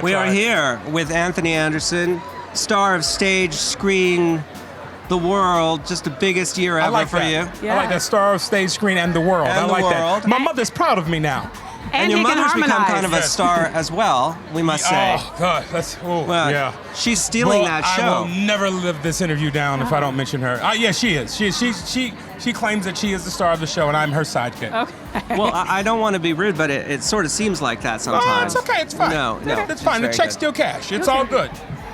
We are here with Anthony Anderson, star of stage, screen, the world. Just the biggest year ever for you. Yeah. I like that, star of stage, screen, and the world. And I like world. that. My mother's proud of me now. And your mother's become kind of a star as well, we must say. Oh, God, Well, she's stealing that show. I will never live this interview down if I don't mention her. Yeah, she is. She claims that she is the star of the show, and I'm her sidekick. Okay. Well, I don't want to be rude, but it sort of seems like that sometimes. Oh, it's okay. It's fine. No, it's fine. The check's still cash. It's all good.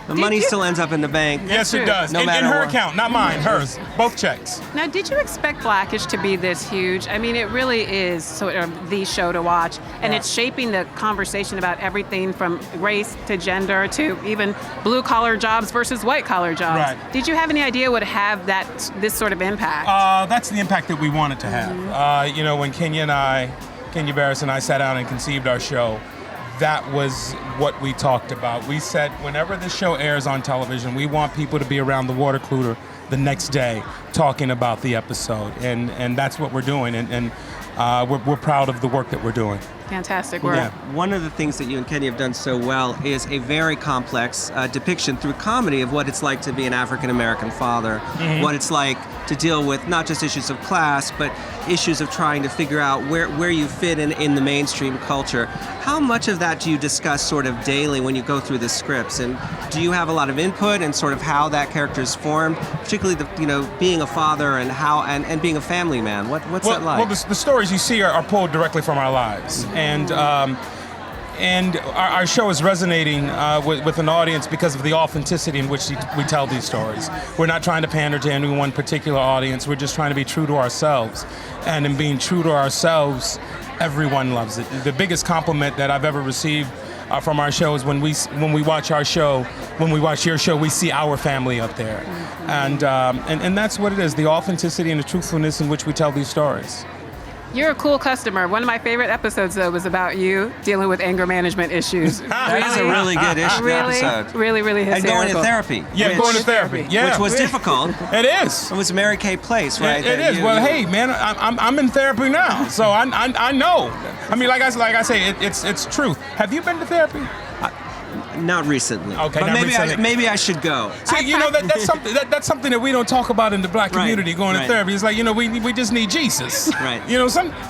The money still ends up in the bank. Yes, it does. No in matter her what. account, not mine. Hers. Both checks. Now, did you expect Blackish to be this huge? I mean, it really is sort of the show to watch, and it's shaping the conversation about everything from race to gender to even blue-collar jobs versus white-collar jobs. Right. Did you have any idea it would have this sort of impact? That's the impact that we wanted to have. When Kenya Barris and I sat down and conceived our show, that was what we talked about. We said whenever this show airs on television, we want people to be around the water cooler the next day talking about the episode, and that's what we're doing, and we're proud of the work that we're doing. Fantastic work. Yeah. One of the things that you and Kenny have done so well is a very complex depiction through comedy of what it's like to be an African-American father, what it's like to deal with not just issues of class, but issues of trying to figure out where you fit in the mainstream culture. How much of that do you discuss sort of daily when you go through the scripts? And do you have a lot of input in sort of how that character is formed, particularly being a father and how and being a family man? What's that like? Well, the stories you see are pulled directly from our lives, and our show is resonating with an audience because of the authenticity in which we tell these stories. We're not trying to pander to any one particular audience. We're just trying to be true to ourselves. And in being true to ourselves, everyone loves it. The biggest compliment that I've ever received from our show is when we watch our show, when we watch your show, we see our family up there. And that's what it is, the authenticity and the truthfulness in which we tell these stories. You're a cool customer. One of my favorite episodes, though, was about you dealing with anger management issues. That is a really good episode. Really hysterical. And going to therapy. Yeah, going to therapy. Yeah, which was difficult. It is. It was Mary Kay Place, right? It is. Well, hey, man, I'm in therapy now, so I know. I mean, like I say, it's truth. Have you been to therapy? Not recently. Okay, but not recently. maybe I should go. See, that's something that we don't talk about in the black community. Going to therapy, it's like we just need Jesus. Right.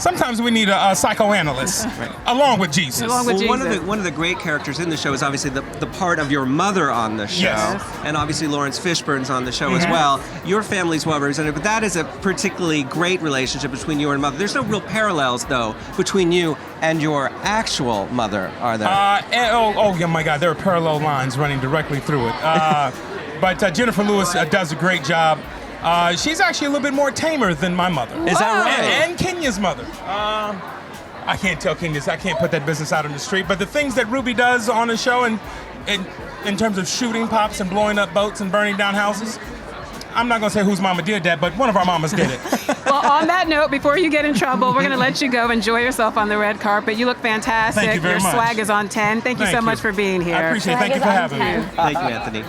Sometimes we need a psychoanalyst along with Jesus. One of the great characters in the show is obviously the part of your mother on the show, and obviously Lawrence Fishburne's on the show as well. Your family's well represented, but that is a particularly great relationship between you and mother. There's no real parallels though between you and your actual mother, are there? Yeah, my God, there are parallel lines running directly through it. But Jennifer Lewis does a great job. She's actually a little bit more tamer than my mother. Is that right? And Kenya's mother. I can't tell Kenya's. I can't put that business out on the street. But the things that Ruby does on the show, and in terms of shooting pops and blowing up boats and burning down houses, I'm not going to say whose mama did that, but one of our mamas did it. Well, on that note, before you get in trouble, we're going to let you go. Enjoy yourself on the red carpet. You look fantastic. Thank you very much. Your swag is on 10. Thank you so much for being here. I appreciate it. Thank you for having me. Thank you, Anthony.